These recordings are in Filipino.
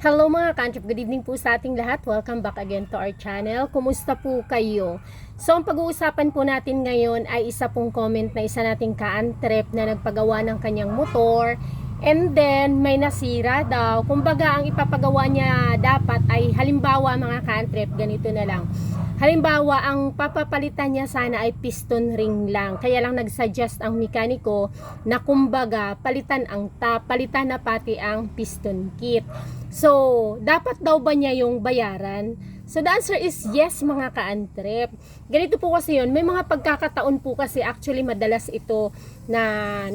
Hello mga kantrip, good evening po sa ating lahat. Welcome back again to our channel. Kumusta po kayo? So ang pag-uusapan po natin ngayon ay isa pong comment na isa nating ka-antrip na nagpagawa ng kanyang motor. And then may nasira daw. Kumbaga ang ipapagawa niya dapat ay halimbawa mga ka-antrip, ganito na lang. Halimbawa, ang papapalitan niya sana ay piston ring lang. Kaya lang nagsuggest ang mekaniko na kumbaga palitan ang tap, palitan na pati ang piston kit. So, dapat daw ba niya yung bayaran? So, the answer is yes mga ka-antrip. Ganito po kasi yun. May mga pagkakataon po kasi actually madalas ito na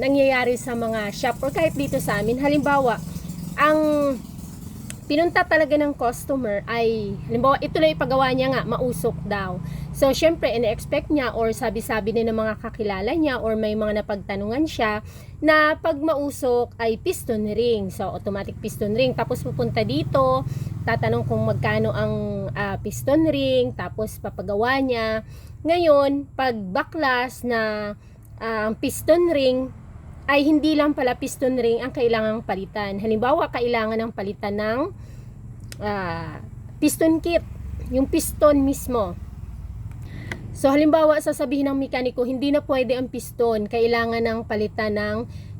nangyayari sa mga shop or kahit dito sa amin. Halimbawa, ang pinunta talaga ng customer ay, halimbawa, ito na ipagawa niya nga, mausok daw. So, syempre, ina-expect niya or sabi-sabi din ng mga kakilala niya or may mga napagtanungan siya na pag mausok ay piston ring. So, automatic piston ring. Tapos, pupunta dito, tatanong kung magkano ang piston ring, tapos papagawa niya. Ngayon, pag baklas na ang piston ring, ay hindi lang pala piston ring ang kailangang palitan. Halimbawa, kailangan ng palitan ng piston kit, yung piston mismo. So, halimbawa, sasabihin ng mekaniko, hindi na pwede ang piston, kailangan ng palitan ng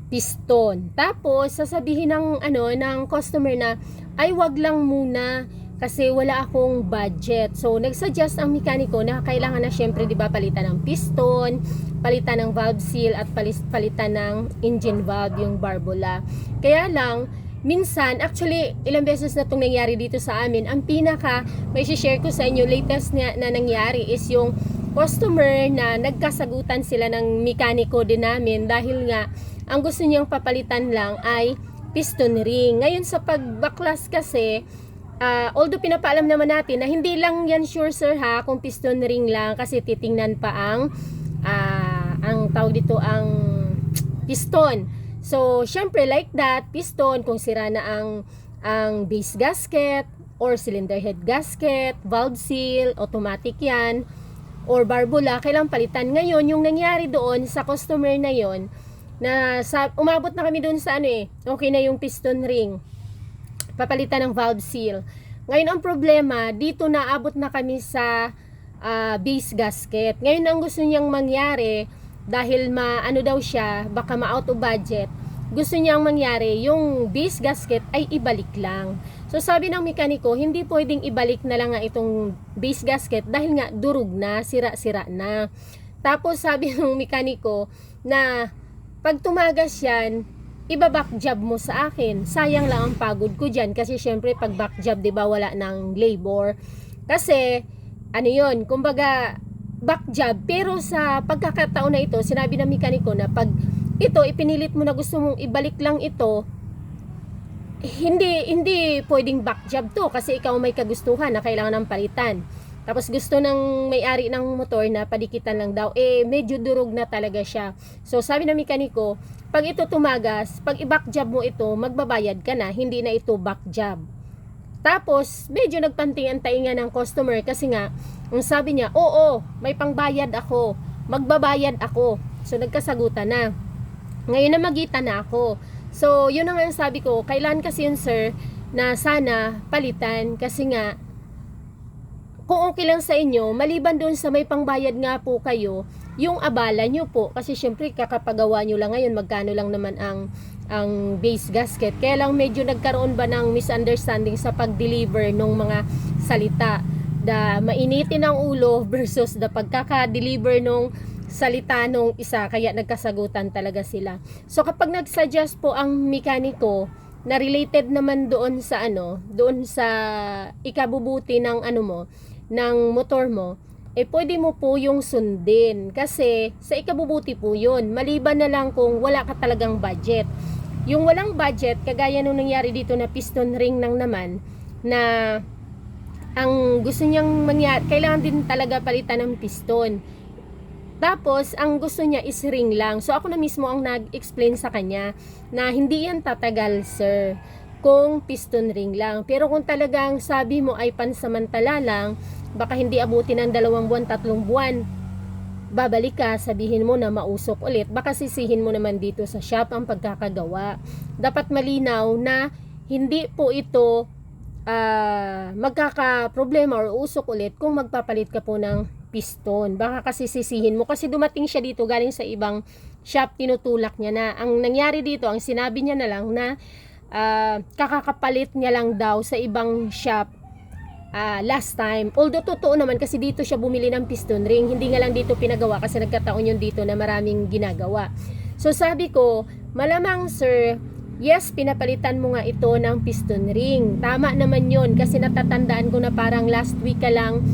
piston. Tapos, sasabihin ng customer na, ay wag lang muna, kasi wala akong budget. So, nagsuggest ang mekaniko na kailangan na syempre, di ba, palitan ng piston, palitan ng valve seal, at palitan ng engine valve, yung barbola. Kaya lang, minsan, actually, ilang beses na itong nangyari dito sa amin, ang pinaka, may share ko sa inyo, latest na nangyari is yung customer na nagkasagutan sila ng mekaniko din namin dahil nga, ang gusto niyang papalitan lang ay piston ring. Ngayon sa pagbaklas kasi, although pinapaalam naman natin na hindi lang yan sure sir ha kung piston ring lang kasi titingnan pa ang tawag dito ang piston. So syempre like that, piston kung sira na ang base gasket or cylinder head gasket, valve seal, automatic yan or barbola, kailangan palitan. Ngayon yung nangyari doon sa customer na yon na umabot na kami doon sa okay na yung piston ring, papalitan ng valve seal. Ngayon ang problema, dito naabot na kami sa base gasket. Ngayon ang gusto niyang mangyari, dahil daw siya, baka ma-out of budget, gusto niyang mangyari, yung base gasket ay ibalik lang. So sabi ng mekaniko, hindi pwedeng ibalik na lang nga itong base gasket dahil nga durog na, sira-sira na. Tapos sabi ng mekaniko na pag tumagas yan, iba-back job mo sa akin. Sayang lang ang pagod ko dyan. Kasi syempre, pag back job, diba, wala ng labor. Kasi, yun, kumbaga, back job. Pero sa pagkakataon na ito, sinabi ng mekaniko na pag ito, ipinilit mo na gusto mong ibalik lang ito, hindi pwedeng back job to. Kasi ikaw may kagustuhan na kailangan ng palitan. Tapos gusto ng may-ari ng motor na padikitan lang daw. Medyo durog na talaga siya. So, sabi ng mekaniko, pag ito tumagas, pag i-back job mo ito, magbabayad ka na, hindi na ito back job. Tapos, medyo nagpanting-antaingan ng customer kasi nga, ang sabi niya, oo, may pangbayad ako, magbabayad ako. So, nagkasagutan na. Ngayon namagitan na ako. So, yun ang sabi ko, kailan kasi yun sir, na sana palitan kasi nga, kung okay lang sa inyo, maliban doon sa may pangbayad nga po kayo, yung abala nyo po. Kasi syempre, kakapagawa nyo lang ngayon, magkano lang naman ang base gasket. Kaya lang medyo nagkaroon ba ng misunderstanding sa pag-deliver ng mga salita. Mainitin ang ulo versus pagkaka-deliver ng salita nung isa. Kaya nagkasagutan talaga sila. So kapag nag-suggest po ang mekaniko, na related naman doon sa doon sa ikabubuti ng ng motor mo, pwede mo po yung sundin kasi sa ikabubuti po yun, maliban na lang kung wala ka talagang budget. Yung walang budget, kagaya nung nangyari dito na piston ring nang naman, na ang gusto niyang mangyari, kailangan din talaga palitan ng piston. Tapos, ang gusto niya is ring lang. So, ako na mismo ang nag-explain sa kanya na hindi yan tatagal, sir, kung piston ring lang. Pero kung talagang sabi mo ay pansamantala lang, baka hindi abutin ng 2 buwan, 3 buwan, babalik ka, sabihin mo na mausok ulit. Baka sisihin mo naman dito sa shop ang pagkakagawa. Dapat malinaw na hindi po ito magkaka-problema or usok ulit kung magpapalit ka po ng piston. Baka kasi sisihin mo kasi dumating siya dito galing sa ibang shop, tinutulak niya na. Ang nangyari dito, ang sinabi niya na lang na kakakapalit niya lang daw sa ibang shop last time. Although totoo naman kasi dito siya bumili ng piston ring, hindi nga lang dito pinagawa kasi nagkataon yun dito na maraming ginagawa. So sabi ko, malamang sir, yes, pinapalitan mo nga ito ng piston ring. Tama naman yon kasi natatandaan ko na parang last week ka lang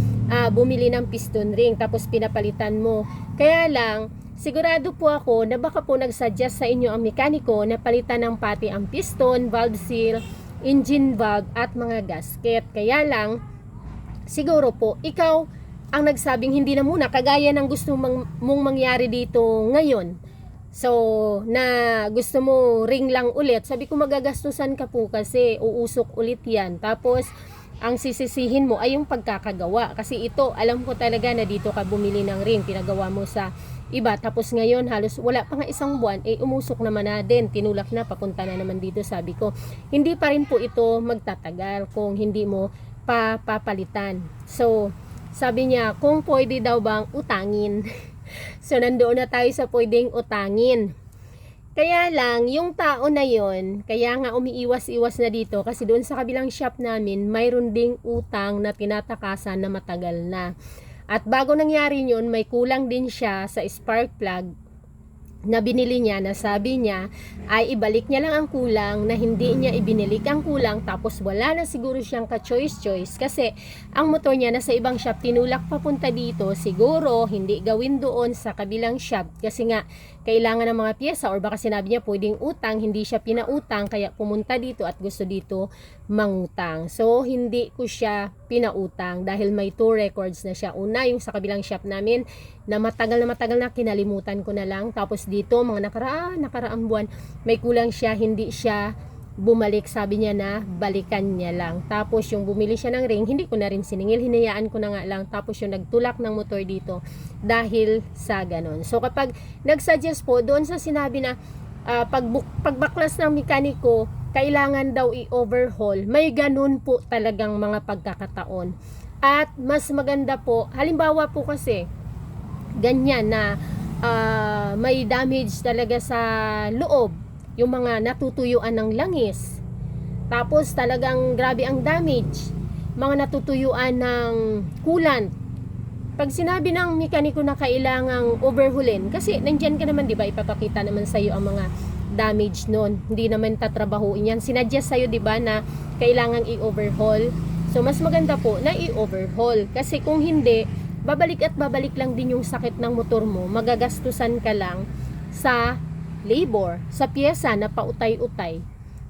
bumili ng piston ring tapos pinapalitan mo. Kaya lang, sigurado po ako na baka po nagsuggest sa inyo ang mekaniko na palitan ng pati ang piston, valve seal, engine valve at mga gasket. Kaya lang, siguro po, ikaw ang nagsabing hindi na muna kagaya ng gusto mong mangyari dito ngayon. So, na gusto mo ring lang ulit. Sabi ko magagastusan ka po kasi uusok ulit yan. Tapos, ang sisisihin mo ay yung pagkakagawa. Kasi ito, alam ko talaga na dito ka bumili ng ring. Pinagawa mo sa iba. Tapos ngayon, halos wala pa nga isang buwan, umusok naman na din. Tinulak na, papunta na naman dito. Sabi ko, hindi pa rin po ito magtatagal kung hindi mo papalitan. So, sabi niya, kung pwede daw bang utangin. So, nandoon na tayo sa pwedeng utangin. Kaya lang, yung tao na yon, kaya nga umiiwas-iwas na dito kasi doon sa kabilang shop namin, mayroon ding utang na tinatakasan na matagal na. At bago nangyari yun, may kulang din siya sa spark plug na binili niya na sabi niya ay ibalik niya lang ang kulang na hindi niya ibinilik ang kulang tapos wala na siguro siyang ka-choice kasi ang motor niya nasa ibang shop tinulak papunta dito siguro hindi gawin doon sa kabilang shop kasi nga kailangan ng mga pyesa or baka sinabi niya pwedeng utang hindi siya pinautang kaya pumunta dito at gusto dito mangutang. So hindi ko siya pinautang dahil may 2 records na siya. Una yung sa kabilang shop namin na matagal na kinalimutan ko na lang. Tapos dito mga nakaraang buwan may kulang siya, hindi siya bumalik. Sabi niya na balikan niya lang. Tapos yung bumili siya ng ring, hindi ko na rin siningil, hinayaan ko na nga lang. Tapos yung nagtulak ng motor dito dahil sa ganon. So kapag nagsuggest po doon sa sinabi na pagbaklas ng mekaniko kailangan daw i-overhaul, may ganun po talagang mga pagkakataon. At mas maganda po, halimbawa po kasi ganyan na may damage talaga sa loob, yung mga natutuyuan ng langis, tapos talagang grabe ang damage, mga natutuyuan ng coolant. Pag sinabi ng mekaniko na kailangang overhaulin, kasi nandyan ka naman, di ba, ipapakita naman sa'yo ang mga damage nun, hindi naman tatrabahuin yan, sinuggest sa'yo, di ba, na kailangang i-overhaul. So mas maganda po na i-overhaul kasi kung hindi, babalik at babalik lang din yung sakit ng motor mo, magagastusan ka lang sa labor, sa pyesa na pautay-utay.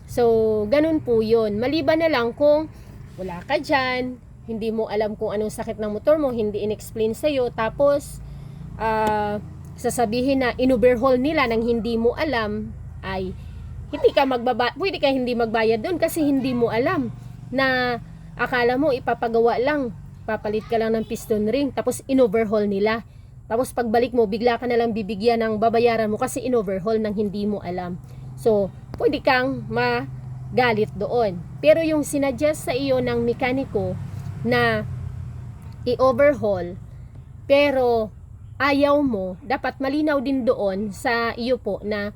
So ganun po yun. Maliban na lang kung wala ka dyan, hindi mo alam kung anong sakit ng motor mo, hindi in-explain sa'yo, tapos sasabihin na in-overhaul nila nang hindi mo alam, ay pwede ka hindi magbayad doon kasi hindi mo alam na akala mo ipapagawa lang, papalit ka lang ng piston ring, tapos in-overhaul nila. Tapos pagbalik mo, bigla ka na lang bibigyan ng babayaran mo kasi in-overhaul nang hindi mo alam. So, pwede kang magalit doon. Pero yung sinuggest sa iyo ng mekaniko na i-overhaul, pero ayaw mo, dapat malinaw din doon sa iyo po na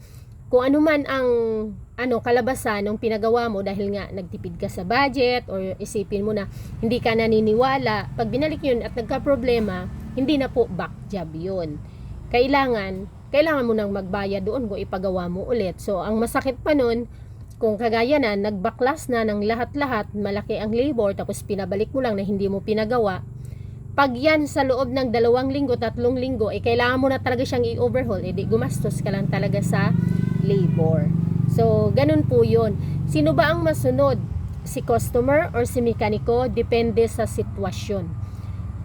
kung ano man ang kalabasan ng pinagawa mo dahil nga nagtipid ka sa budget or isipin mo na hindi ka naniniwala, pag binalik yun at nagka-problema, hindi na po back job yun. Kailangan mo nang magbayad doon kung ipagawa mo ulit. So, ang masakit pa nun, kung kagaya na, nagbaklas na ng lahat-lahat, malaki ang labor, tapos pinabalik mo lang na hindi mo pinagawa, pag yan sa loob ng 2 linggo, 3 linggo, kailangan mo na talaga siyang i-overhaul, di gumastos ka lang talaga sa labor. So, ganun po yun. Sino ba ang masunod? Si customer or si mekaniko? Depende sa sitwasyon.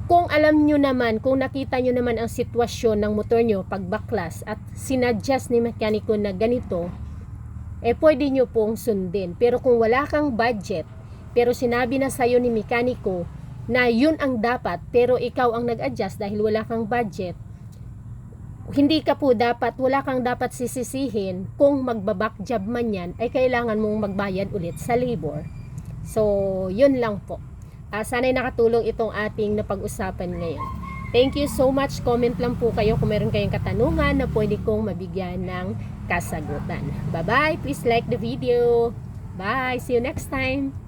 Kung alam nyo naman, kung nakita nyo naman ang sitwasyon ng motor nyo pagbaklas at sinuggest ni mekaniko na ganito, pwede nyo pong sundin. Pero kung wala kang budget, pero sinabi na sa'yo ni mekaniko na yun ang dapat, pero ikaw ang nag-adjust dahil wala kang budget, wala kang dapat sisisihin kung magbaback job man yan, ay kailangan mong magbayad ulit sa labor. So, yun lang po. Sana'y nakatulong itong ating napag-usapan ngayon. Thank you so much. Comment lang po kayo kung meron kayong katanungan na pwede kong mabigyan ng kasagutan. Bye-bye. Please like the video. Bye. See you next time.